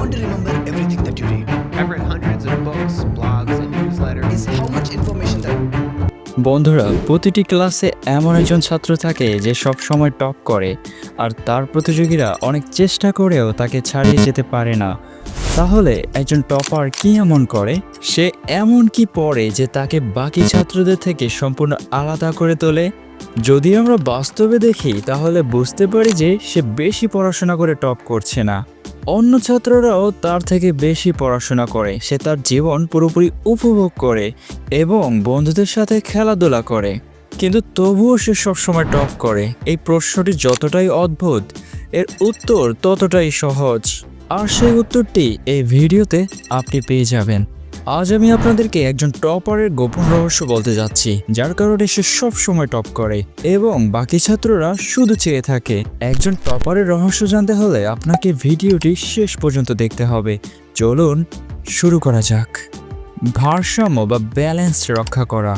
want to remember everything that you read. I've read hundreds of books, blogs, and newsletters. Is how much information that বন্ধুরা, প্রতিটি ক্লাসে এমন একজন ছাত্র থাকে যে সব সময় টপ করে, আর তার প্রতিযোগীরা অনেক চেষ্টা করেও তাকে ছাড়িয়ে যেতে পারে না। তাহলে একজন টপার কি এমন করে? সে এমন কি পড়ে যে তাকে বাকি ছাত্রদের থেকে সম্পূর্ণ আলাদা করে তোলে? যদি আমরা বাস্তবে দেখি তাহলে বুঝতে পারি যে সে বেশি পড়াশোনা করে টপ করছে না। অন্য ছাত্ররাও তার থেকে বেশি পড়াশোনা করে, সে তার জীবন পুরোপুরি উপভোগ করে এবং বন্ধুদের সাথে খেলাধুলা করে, কিন্তু তবুও সে সবসময় টপ করে। এই প্রশ্নটি যতটাই অদ্ভুত, এর উত্তর ততটাই সহজ, আর সেই উত্তরটি এই ভিডিওতে আপনি পেয়ে যাবেন। আজ আমি আপনাদেরকে একজন টপারের গোপন রহস্য বলতে যাচ্ছি, যার কারণে সে সব সময় টপ করে এবং বাকি ছাত্ররা শুধু চেয়ে থাকে। একজন টপারের রহস্য জানতে হলে আপনাকে ভিডিওটি শেষ পর্যন্ত দেখতে হবে। চলুন শুরু করা যাক। ভারসাম্য বা ব্যালেন্স রক্ষা করা।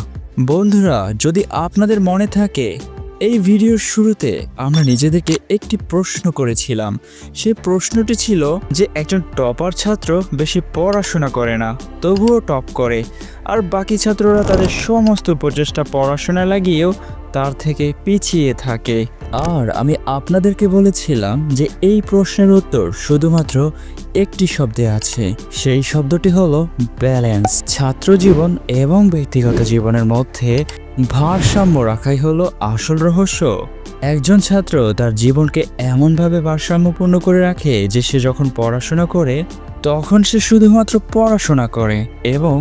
বন্ধুরা, যদি আপনাদের মনে থাকে, এই ভিডিওর শুরুতে আমরা নিজেদেরকে একটি প্রশ্ন করেছিলাম। সেই প্রশ্নটি ছিল যে একজন টপার ছাত্র বেশি পড়াশোনা করে না, তবুও টপ করে, আর বাকি ছাত্ররা তাদের সমস্ত প্রচেষ্টা পড়াশোনা লাগিয়েও তার থেকে পিছিয়ে থাকে। আর আমি আপনাদেরকে বলেছিলাম যে এই প্রশ্নের উত্তর শুধুমাত্র একটি শব্দে আছে, সেই শব্দটি হলো ব্যালেন্স। ছাত্র জীবন এবং ব্যক্তিগত জীবনের মধ্যে ভারসাম্য রাখাই হলো আসল রহস্য। একজন ছাত্র তার জীবনকে এমনভাবে ভারসাম্যপূর্ণ করে রাখে যে সে যখন পড়াশোনা করে তখন সে শুধুমাত্র পড়াশোনা করে, এবং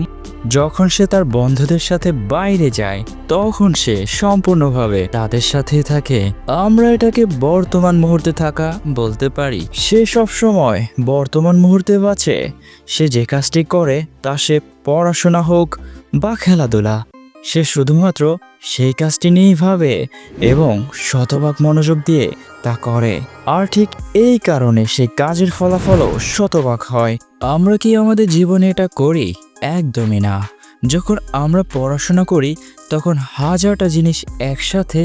যখন সে তার বন্ধুদের সাথে বাইরে যায় তখন সে সম্পূর্ণভাবে তাদের সাথে থাকে। আমরা এটাকে বর্তমান মুহূর্তে থাকা বলতে পারি। সে সব সময় বর্তমান মুহূর্তে বাঁচে। সে যে কাজটি করে তা সে পড়াশোনা হোক বা খেলাধুলা, সে শুধুমাত্র সেই কাজটি নিয়েই ভাবে এবং শতভাগ মনোযোগ দিয়ে তা করে। আর ঠিক এই কারণে সেই কাজের ফলাফলও শতভাগ হয়। আমরা কি আমাদের জীবনে এটা করি? একদমই না। যখন আমরা পড়াশোনা করি তখন হাজারটা জিনিস একসাথে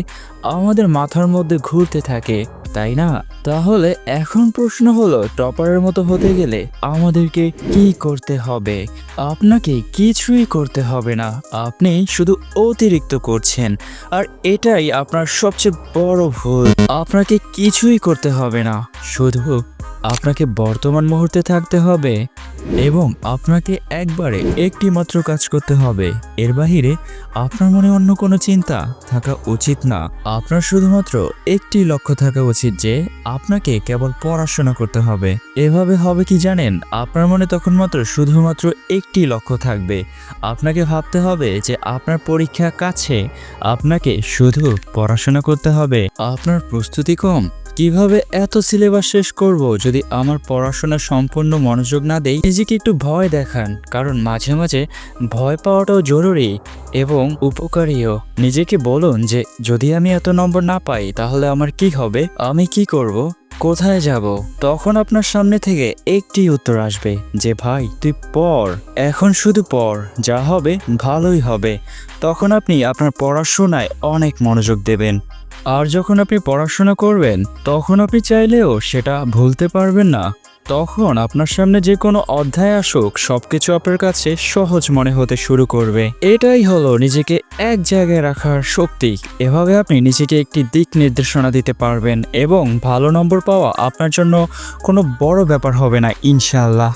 আমাদের মাথার মধ্যে ঘুরতে থাকে, তাই না? তাহলে এখন প্রশ্ন হলো, টপারের মতো হতে গেলে আমাদেরকে কি করতে হবে? আপনাকে কিছুই করতে হবে না, আপনি শুধু অতিরিক্ত করছেন, আর এটাই আপনার সবচেয়ে বড় ভুল। আপনাকে কিছুই করতে হবে না, শুধু আপনাকে বর্তমান মুহূর্তে থাকতে হবে এবং আপনাকে একবারে একটি মাত্র কাজ করতে হবে। এর বাহিরে আপনার মনে অন্য কোনো চিন্তা থাকা উচিত না। আপনার শুধুমাত্র একটি লক্ষ্য থাকা উচিত যে আপনাকে কেবল পড়াশোনা করতে হবে। এভাবে হবে কি জানেন? আপনার মনে তখন মাত্র শুধুমাত্র একটি লক্ষ্য থাকবে। আপনাকে ভাবতে হবে যে আপনার পরীক্ষা কাছে, আপনাকে শুধু পড়াশোনা করতে হবে। আপনার প্রস্তুতি কম, কিভাবে এত সিলেবাস শেষ করব যদি আমার পড়াশোনা সম্পূর্ণ মনোযোগ না দেই? নিজেকে একটু ভয় দেখান, কারণ মাঝে মাঝে ভয় পাওয়াটাও জরুরি এবং উপকারীও। নিজেকে বলুন যে যদি আমি এত নম্বর না পাই তাহলে আমার কি হবে, আমি কি করব, কোথায় যাব? তখন আপনার সামনে থেকে একটি উত্তর আসবে যে ভাই তুই পড়, এখন শুধু পড়, যা হবে ভালোই হবে। তখন আপনি আপনার পড়াশোনায় অনেক মনোযোগ দেবেন। আর যখন আপনি পড়াশোনা করবেন তখন আপনি চাইলেও সেটা ভুলতে পারবেন না। তখন আপনার সামনে যে কোনো অধ্যায় আসুক সবকিছু আপনার কাছে সহজ মনে হতে শুরু করবে। এটাই হলো নিজেকে এক জায়গায় রাখার শক্তি। এভাবে আপনি নিজেকে একটি দিক নির্দেশনা দিতে পারবেন এবং ভালো নম্বর পাওয়া আপনার জন্য কোনো বড় ব্যাপার হবে না, ইনশাআল্লাহ।